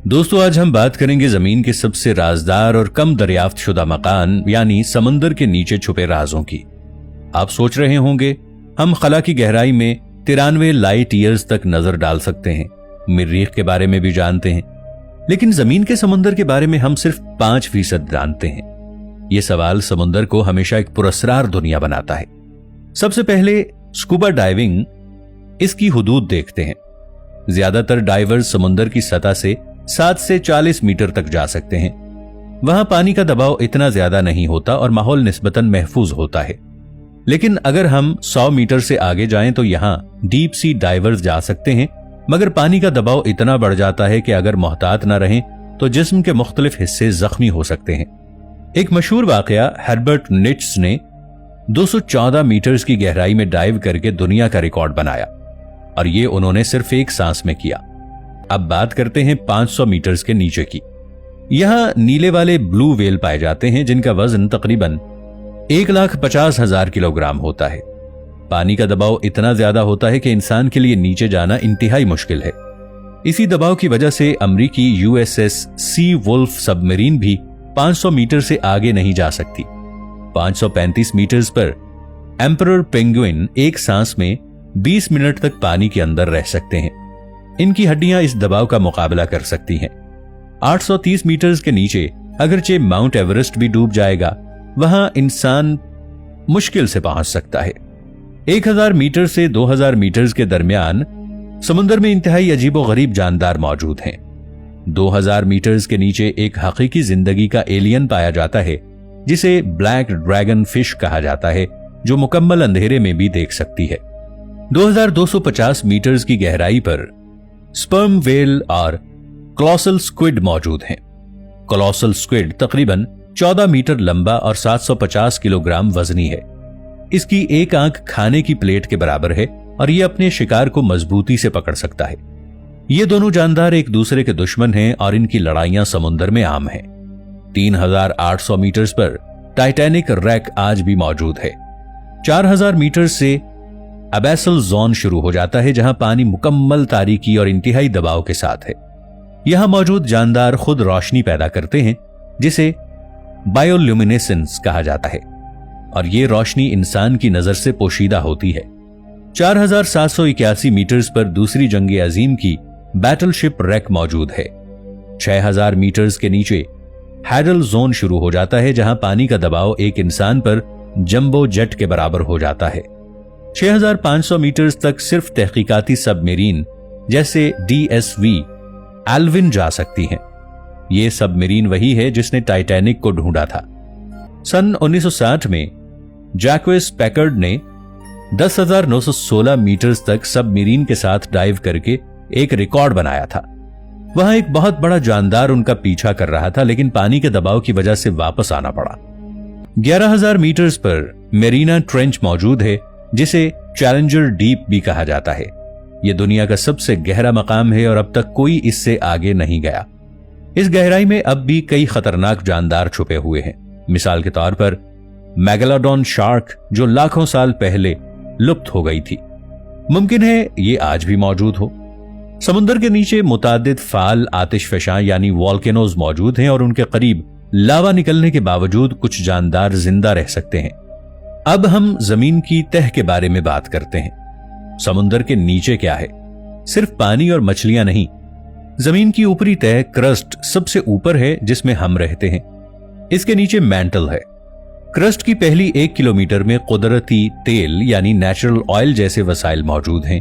दोस्तों, आज हम बात करेंगे जमीन के सबसे राजदार और कम दरियाफ्त शुदा मकान यानी समंदर के नीचे छुपे राजों की। आप सोच रहे होंगे हम खला की गहराई में 93 लाइट ईयर्स तक नजर डाल सकते हैं, मरीख के बारे में भी जानते हैं, लेकिन जमीन के समंदर के बारे में हम सिर्फ 5% जानते हैं। यह सवाल समंदर को हमेशा एक पुरस्कार दुनिया बनाता है। सबसे पहले स्कूबा डाइविंग, इसकी हुदूद देखते हैं। ज्यादातर डाइवर्स समुद्र की सतह से 7 से 40 मीटर तक जा सकते हैं। वहां पानी का दबाव इतना ज्यादा नहीं होता और माहौल निस्बतन महफूज होता है। लेकिन अगर हम 100 मीटर से आगे जाएं तो यहां डीप सी डाइवर्स जा सकते हैं, मगर पानी का दबाव इतना बढ़ जाता है कि अगर मोहतात न रहें तो जिस्म के मुख्तलिफ हिस्से जख्मी हो सकते हैं। एक मशहूर वाकया, हर्बर्ट निट्स ने 214 मीटर्स की गहराई में डाइव करके दुनिया का रिकॉर्ड बनाया और ये उन्होंने सिर्फ एक सांस में किया। अब बात करते हैं 500 मीटर्स के नीचे की। यहां नीले वाले ब्लू व्हेल पाए जाते हैं जिनका वजन तकरीबन 1,50,000 किलोग्राम होता है। पानी का दबाव इतना ज्यादा होता है कि इंसान के लिए नीचे जाना इंतहाई मुश्किल है। इसी दबाव की वजह से अमरीकी USS सी वुल्फ सबमरीन भी 500 मीटर से आगे नहीं जा सकती। 535 मीटर्स पर एम्परर पेंगुइन एक सांस में 20 मिनट तक पानी के अंदर रह सकते हैं। इनकी हड्डियां इस दबाव का मुकाबला कर सकती हैं। 830 मीटर्स के नीचे अगरचे माउंट एवरेस्ट भी डूब जाएगा, वहां इंसान मुश्किल से पहुंच सकता है। 1000 मीटर से 2000 मीटर्स के दरमियान समुद्र में इंतहाई अजीबोगरीब जानदार मौजूद हैं। 2000 मीटर्स के नीचे एक हकीकी जिंदगी का एलियन पाया जाता है जिसे ब्लैक ड्रैगन फिश कहा जाता है, जो मुकम्मल अंधेरे में भी देख सकती है। 2250 मीटर्स की गहराई पर स्पर्म वेल और कोलोसल स्क्विड मौजूद हैं। कोलोसल स्क्विड तकरीबन 14 मीटर लंबा और 750 किलोग्राम वजनी है। इसकी एक आंख खाने की प्लेट के बराबर है और यह अपने शिकार को मजबूती से पकड़ सकता है। ये दोनों जानदार एक दूसरे के दुश्मन हैं और इनकी लड़ाइयां समुद्र में आम हैं। 3800 मीटर्स पर टाइटैनिक रैक आज भी मौजूद है। 4000 मीटर से अबैसल जोन शुरू हो जाता है जहां पानी मुकम्मल तारीकी और इंतहाई दबाव के साथ है। यहां मौजूद जानदार खुद रोशनी पैदा करते हैं जिसे बायोल्यूमिनेसेंस कहा जाता है और यह रोशनी इंसान की नजर से पोशीदा होती है। 4781 मीटर्स पर दूसरी जंग अजीम की बैटलशिप रैक मौजूद है। 6000 मीटर्स के नीचे हैडल जोन शुरू हो जाता है जहां पानी का दबाव एक इंसान पर जंबो जेट के बराबर हो जाता है। 6500 मीटर्स तक सिर्फ तहकीकाती सबमरीन जैसे DSV एल्विन जा सकती हैं। यह सबमरीन वही है जिसने टाइटैनिक को ढूंढा था। सन 1960 में जैक्वेस पैकर्ड ने 10,916 मीटर्स तक सबमरीन के साथ डाइव करके एक रिकॉर्ड बनाया था। वहां एक बहुत बड़ा जानदार उनका पीछा कर रहा था, लेकिन पानी के दबाव की वजह से वापस आना पड़ा। 11,000 मीटर्स पर मेरीना ट्रेंच मौजूद है जिसे चैलेंजर डीप भी कहा जाता है। यह दुनिया का सबसे गहरा मकाम है और अब तक कोई इससे आगे नहीं गया। इस गहराई में अब भी कई खतरनाक जानदार छुपे हुए हैं। मिसाल के तौर पर मैगलाडोन शार्क, जो लाखों साल पहले लुप्त हो गई थी। मुमकिन है ये आज भी मौजूद हो। समुद्र के नीचे मुतादिद फाल आतिशफशां यानी वॉल्केनोज मौजूद हैं और उनके करीब लावा निकलने के बावजूद कुछ जानदार जिंदा रह सकते हैं। अब हम जमीन की तह के बारे में बात करते हैं। समुद्र के नीचे क्या है? सिर्फ पानी और मछलियां नहीं, जमीन की ऊपरी तह क्रस्ट सबसे ऊपर है जिसमें हम रहते हैं। इसके नीचे मैंटल है। क्रस्ट की पहली 1 किलोमीटर में कुदरती तेल यानी नेचुरल ऑयल जैसे वसाइल मौजूद हैं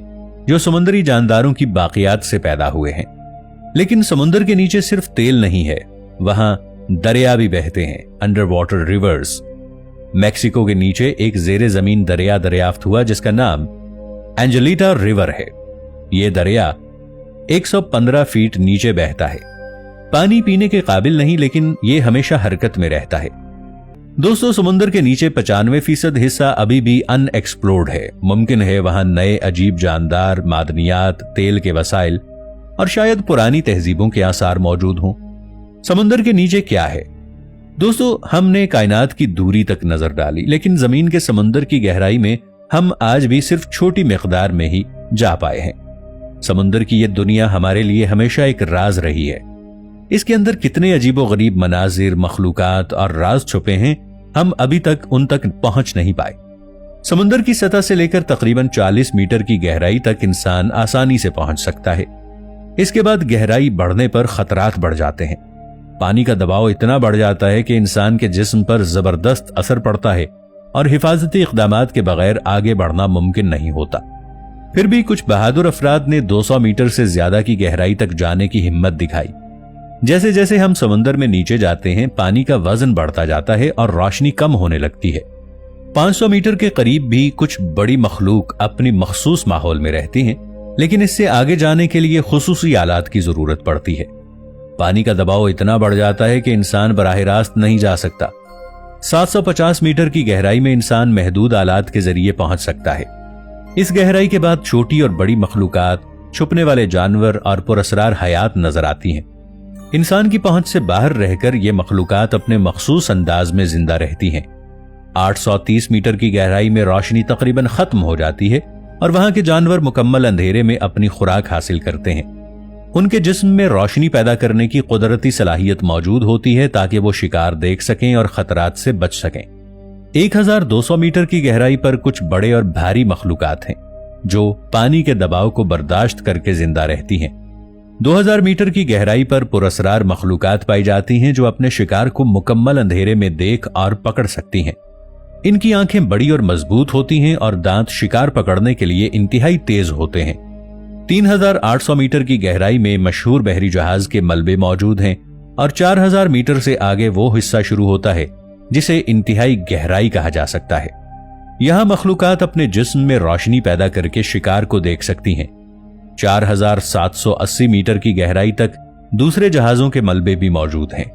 जो समुद्री जानदारों की बाकियात से पैदा हुए हैं। लेकिन समुद्र के नीचे सिर्फ तेल नहीं है, वहां दरिया भी बहते हैं, अंडर वाटर रिवर्स। मैक्सिको के नीचे एक जेरे जमीन दरिया दरियाफ्त हुआ जिसका नाम एंजेलिटा रिवर है। यह दरिया 115 फीट नीचे बहता है। पानी पीने के काबिल नहीं, लेकिन यह हमेशा हरकत में रहता है। दोस्तों, समुद्र के नीचे 95% हिस्सा अभी भी अनएक्सप्लोर्ड है। मुमकिन है वहां नए अजीब जानदार, मादनियात, तेल के वसाइल और शायद पुरानी तहजीबों के आसार मौजूद हों। समुद्र के नीचे क्या है? दोस्तों, हमने कायनात की दूरी तक नजर डाली, लेकिन जमीन के समुद्र की गहराई में हम आज भी सिर्फ छोटी मिकदार में ही जा पाए हैं। समुद्र की यह दुनिया हमारे लिए हमेशा एक राज रही है। इसके अंदर कितने अजीबोगरीब मनाजिर, मखलूकात और राज छुपे हैं, हम अभी तक उन तक पहुंच नहीं पाए। समुद्र की सतह से लेकर तकरीबन 40 मीटर की गहराई तक इंसान आसानी से पहुंच सकता है। इसके बाद गहराई बढ़ने पर खतरात बढ़ जाते हैं। पानी का दबाव इतना बढ़ जाता है कि इंसान के जिस्म पर जबरदस्त असर पड़ता है और हिफाजती इक़दामात के बगैर आगे बढ़ना मुमकिन नहीं होता। फिर भी कुछ बहादुर अफराद ने 200 मीटर से ज्यादा की गहराई तक जाने की हिम्मत दिखाई। जैसे जैसे हम समुद्र में नीचे जाते हैं, पानी का वजन बढ़ता जाता है और रोशनी कम होने लगती है। 500 मीटर के करीब भी कुछ बड़ी मखलूक अपनी मखसूस माहौल में रहती हैं, लेकिन इससे आगे जाने के लिए खुसूसी आलात की जरूरत पड़ती है। पानी का दबाव इतना बढ़ जाता है कि इंसान बराह रास्त नहीं जा सकता। 750 मीटर की गहराई में इंसान महदूद आलात के जरिए पहुंच सकता है। इस गहराई के बाद छोटी और बड़ी मखलूकात, छुपने वाले जानवर और पुरअसरार हयात नजर आती हैं। इंसान की पहुंच से बाहर रहकर ये मखलूकात अपने मखसूस अंदाज में जिंदा रहती हैं। 830 मीटर की गहराई में रोशनी तकरीबन खत्म हो जाती है और वहां के जानवर मुकम्मल अंधेरे में अपनी खुराक हासिल करते हैं। उनके जिस्म में रोशनी पैदा करने की कुदरती सलाहियत मौजूद होती है ताकि वो शिकार देख सकें और खतरात से बच सकें। 1200 मीटर की गहराई पर कुछ बड़े और भारी मखलूकात हैं जो पानी के दबाव को बर्दाश्त करके जिंदा रहती हैं। 2000 मीटर की गहराई पर पुरअसरार मखलूकात पाई जाती हैं जो अपने शिकार को मुकम्मल अंधेरे में देख और पकड़ सकती हैं। इनकी आंखें बड़ी और मजबूत होती हैं और दांत शिकार पकड़ने के लिए इंतहाई तेज होते हैं। 3800 मीटर की गहराई में मशहूर बहरी जहाज के मलबे मौजूद हैं और 4000 मीटर से आगे वो हिस्सा शुरू होता है जिसे इंतहाई गहराई कहा जा सकता है। यहां मखलूकात अपने जिस्म में रोशनी पैदा करके शिकार को देख सकती हैं। 4780 मीटर की गहराई तक दूसरे जहाजों के मलबे भी मौजूद हैं।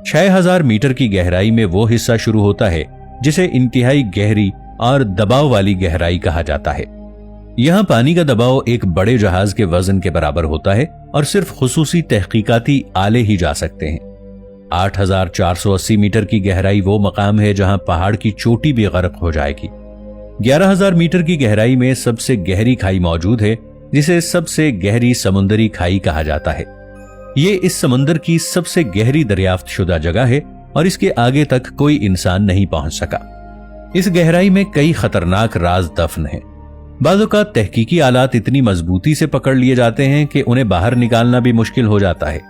6000 मीटर की गहराई में वो हिस्सा शुरू होता है जिसे इंतहाई गहरी और दबाव वाली गहराई कहा जाता है। यहां पानी का दबाव एक बड़े जहाज के वजन के बराबर होता है और सिर्फ खुसूसी तहकीकाती आले ही जा सकते हैं। 8480 मीटर की गहराई वो मकाम है जहां पहाड़ की चोटी भी गर्क हो जाएगी। 11000 मीटर की गहराई में सबसे गहरी खाई मौजूद है जिसे सबसे गहरी समुद्री खाई कहा जाता है। ये इस समुद्र की सबसे गहरी दरियाफ्त शुदा जगह है और इसके आगे तक कोई इंसान नहीं पहुंच सका। इस गहराई में कई खतरनाक राज दफन हैं। बाज़-औक़ात तहकीकी आलात इतनी मजबूती से पकड़ लिए जाते हैं कि उन्हें बाहर निकालना भी मुश्किल हो जाता है,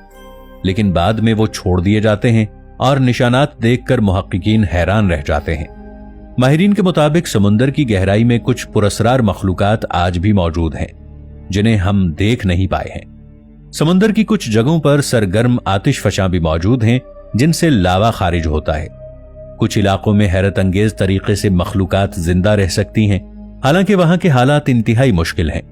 लेकिन बाद में वो छोड़ दिए जाते हैं और निशानात देखकर मुहक्किकीन हैरान रह जाते हैं। माहिरीन के मुताबिक समुद्र की गहराई में कुछ पुरअसरार मखलूकात आज भी मौजूद हैं जिन्हें हम देख नहीं पाए हैं। समुद्र की कुछ जगहों पर सरगर्म आतिशफशां भी मौजूद हैं जिनसे लावा खारिज होता है। कुछ इलाकों में हैरत अंगेज तरीके से मखलूकात जिंदा रह सकती हैं, हालांकि वहां के हालात इंतहाई मुश्किल हैं।